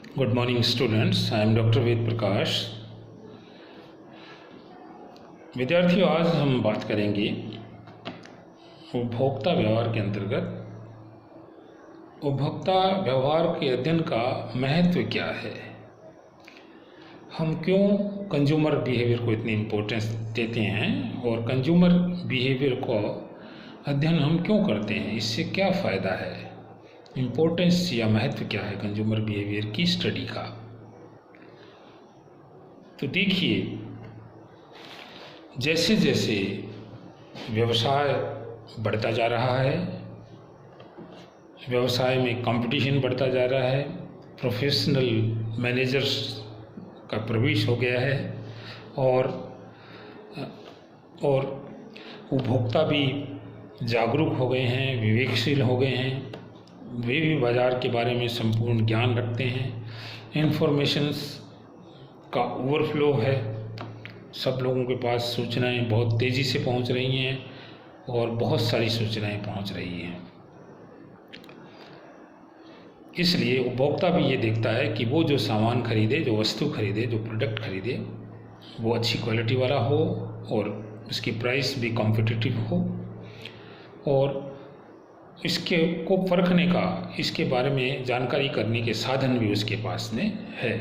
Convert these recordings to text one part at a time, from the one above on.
Good morning students, I am doctor Ved Prakash. विद्यार्थियों, आज हम बात करेंगे उपभोक्ता व्यवहार के अंतर्गत उपभोक्ता व्यवहार के अध्ययन का महत्व क्या है। हम क्यों कंज्यूमर बिहेवियर को इतनी इम्पोर्टेंस देते हैं और कंज्यूमर बिहेवियर को अध्ययन हम क्यों करते हैं, इससे क्या फ़ायदा है, इम्पोर्टेंस या महत्व क्या है कंज्यूमर बिहेवियर की स्टडी का। तो देखिए, जैसे जैसे व्यवसाय बढ़ता जा रहा है, व्यवसाय में कंपटीशन बढ़ता जा रहा है, प्रोफेशनल मैनेजर्स का प्रवेश हो गया है और उपभोक्ता भी जागरूक हो गए हैं, विवेकशील हो गए हैं, वे भी बाज़ार के बारे में संपूर्ण ज्ञान रखते हैं, इन्फॉर्मेशंस का ओवरफ्लो है, सब लोगों के पास सूचनाएं बहुत तेज़ी से पहुंच रही हैं और बहुत सारी सूचनाएं पहुंच रही हैं। इसलिए उपभोक्ता भी ये देखता है कि वो जो सामान खरीदे, जो वस्तु खरीदे, जो प्रोडक्ट खरीदे, वो अच्छी क्वालिटी वाला हो और उसकी प्राइस भी कॉम्पिटिटिव हो और इसके को परखने का, इसके बारे में जानकारी करने के साधन भी उसके पास में है।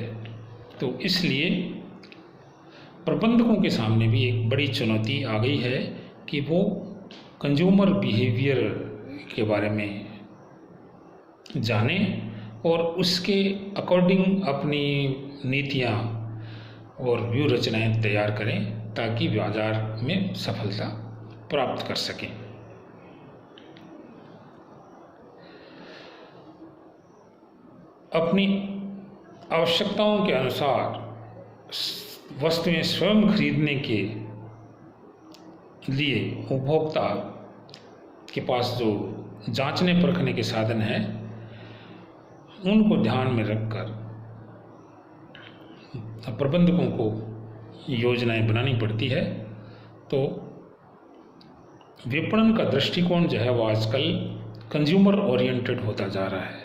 तो इसलिए प्रबंधकों के सामने भी एक बड़ी चुनौती आ गई है कि वो कंज्यूमर बिहेवियर के बारे में जाने और उसके अकॉर्डिंग अपनी नीतियाँ और व्यूह रचनाएं तैयार करें ताकि बाजार में सफलता प्राप्त कर सकें। अपनी आवश्यकताओं के अनुसार वस्तुएं स्वयं खरीदने के लिए उपभोक्ता के पास जो जांचने परखने के साधन हैं, उनको ध्यान में रखकर प्रबंधकों को योजनाएं बनानी पड़ती है। तो विपणन का दृष्टिकोण जो है वो आजकल कंज्यूमर ओरिएंटेड होता जा रहा है।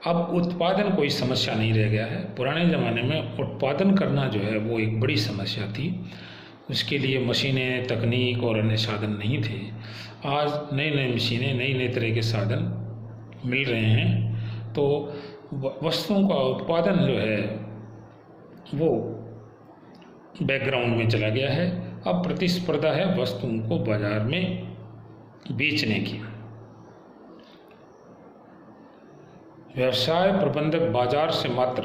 अब उत्पादन कोई समस्या नहीं रह गया है। पुराने ज़माने में उत्पादन करना जो है वो एक बड़ी समस्या थी, उसके लिए मशीनें, तकनीक और अन्य साधन नहीं थे। आज नई नई मशीनें, नई नई तरह के साधन मिल रहे हैं, तो वस्तुओं का उत्पादन जो है वो बैकग्राउंड में चला गया है। अब प्रतिस्पर्धा है वस्तुओं को बाजार में बेचने की। व्यवसाय प्रबंधक बाजार से मात्र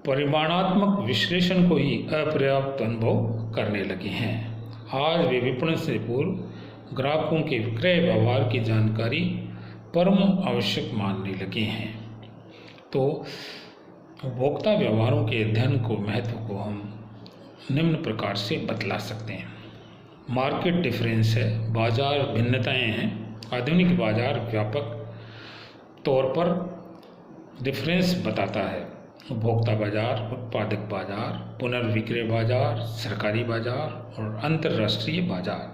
परिमाणात्मक विश्लेषण को ही अपर्याप्त अनुभव करने लगे हैं। आज वे विपणन से पूर्व ग्राहकों के विक्रय व्यवहार की जानकारी परम आवश्यक मानने लगे हैं। तो उपभोक्ता व्यवहारों के अध्ययन को, महत्व को हम निम्न प्रकार से बतला सकते हैं। मार्केट डिफरेंस है, बाजार भिन्नताएं हैं। आधुनिक बाजार व्यापक तौर पर डिफरेंस बताता है। उपभोक्ता बाजार, उत्पादक बाजार, पुनर्विक्रय बाजार, सरकारी बाजार और अंतर्राष्ट्रीय बाजार,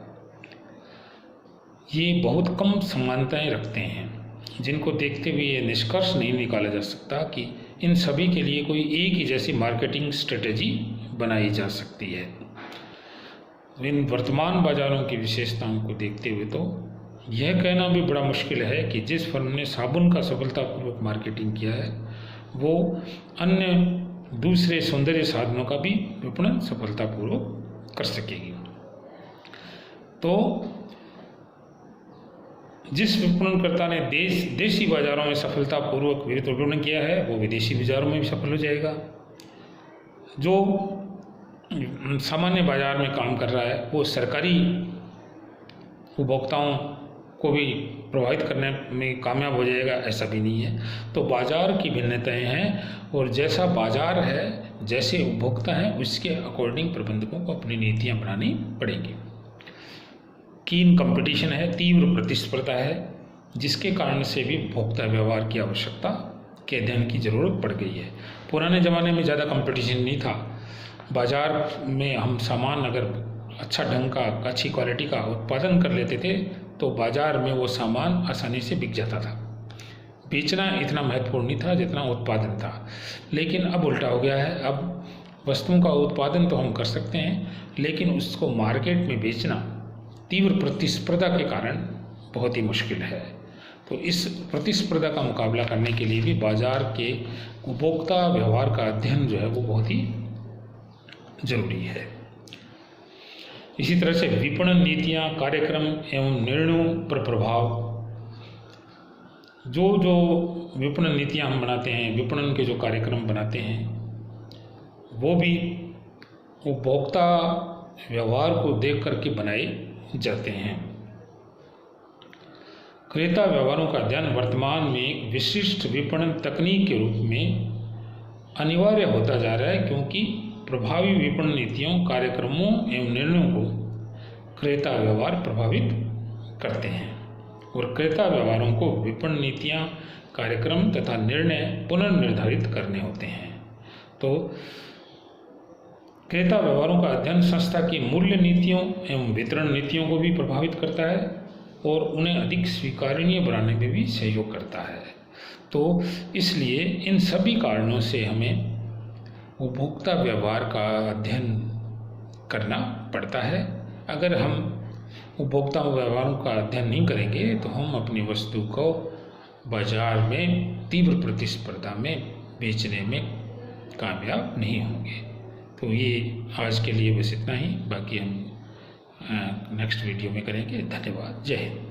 ये बहुत कम समानताएं रखते हैं, जिनको देखते हुए ये निष्कर्ष नहीं निकाला जा सकता कि इन सभी के लिए कोई एक ही जैसी मार्केटिंग स्ट्रेटेजी बनाई जा सकती है। इन वर्तमान बाजारों की विशेषताओं को देखते हुए तो यह कहना भी बड़ा मुश्किल है कि जिस फर्म ने साबुन का सफलतापूर्वक मार्केटिंग किया है, वो अन्य दूसरे सौंदर्य साधनों का भी विपणन सफलतापूर्वक कर सकेगी। तो जिस विपणनकर्ता ने देशी बाजारों में सफलतापूर्वक विपणन किया है, वो विदेशी बाजारों में भी सफल हो जाएगा। जो सामान्य बाजार में काम कर रहा है, वो सरकारी उपभोक्ताओं को भी प्रभावित करने में कामयाब हो जाएगा, ऐसा भी नहीं है। तो बाजार की भिन्नताएं हैं और जैसा बाजार है, जैसे उपभोक्ता हैं, उसके अकॉर्डिंग प्रबंधकों को अपनी नीतियां बनानी पड़ेंगी। कीन कंपटीशन है, तीव्र प्रतिस्पर्धा है, जिसके कारण से भी उपभोक्ता व्यवहार की आवश्यकता के अध्ययन की ज़रूरत पड़ गई है। पुराने ज़माने में ज़्यादा कंपटीशन नहीं था। बाजार में हम सामान अगर अच्छा ढंग का, अच्छी क्वालिटी का उत्पादन कर लेते थे तो बाजार में वो सामान आसानी से बिक जाता था। बेचना इतना महत्वपूर्ण नहीं था जितना उत्पादन था। लेकिन अब उल्टा हो गया है। अब वस्तुओं का उत्पादन तो हम कर सकते हैं, लेकिन उसको मार्केट में बेचना तीव्र प्रतिस्पर्धा के कारण बहुत ही मुश्किल है। तो इस प्रतिस्पर्धा का मुकाबला करने के लिए भी बाजार के उपभोक्ता व्यवहार का अध्ययन जो है वो बहुत ही जरूरी है। इसी तरह से विपणन नीतियां, कार्यक्रम एवं निर्णयों पर प्रभाव। जो विपणन नीतियां हम बनाते हैं, विपणन के जो कार्यक्रम बनाते हैं, वो भी उपभोक्ता व्यवहार को देख करके बनाए जाते हैं। क्रेता व्यवहारों का अध्ययन वर्तमान में एक विशिष्ट विपणन तकनीक के रूप में अनिवार्य होता जा रहा है, क्योंकि प्रभावी विपणन नीतियों, कार्यक्रमों एवं निर्णयों को क्रेता व्यवहार प्रभावित करते हैं और क्रेता व्यवहारों को विपणन नीतियां, कार्यक्रम तथा निर्णय पुनर्निर्धारित करने होते हैं। तो क्रेता व्यवहारों का अध्ययन संस्था की मूल्य नीतियों एवं वितरण नीतियों को भी प्रभावित करता है और उन्हें अधिक स्वीकार्य बनाने में भी सहयोग करता है। तो इसलिए इन सभी कारणों से हमें उपभोक्ता व्यवहार का अध्ययन करना पड़ता है। अगर हम उपभोक्ता व्यवहारों का अध्ययन नहीं करेंगे तो हम अपनी वस्तु को बाजार में तीव्र प्रतिस्पर्धा में बेचने में कामयाब नहीं होंगे। तो ये आज के लिए बस इतना ही, बाकी हम नेक्स्ट वीडियो में करेंगे। धन्यवाद। जय हिंद।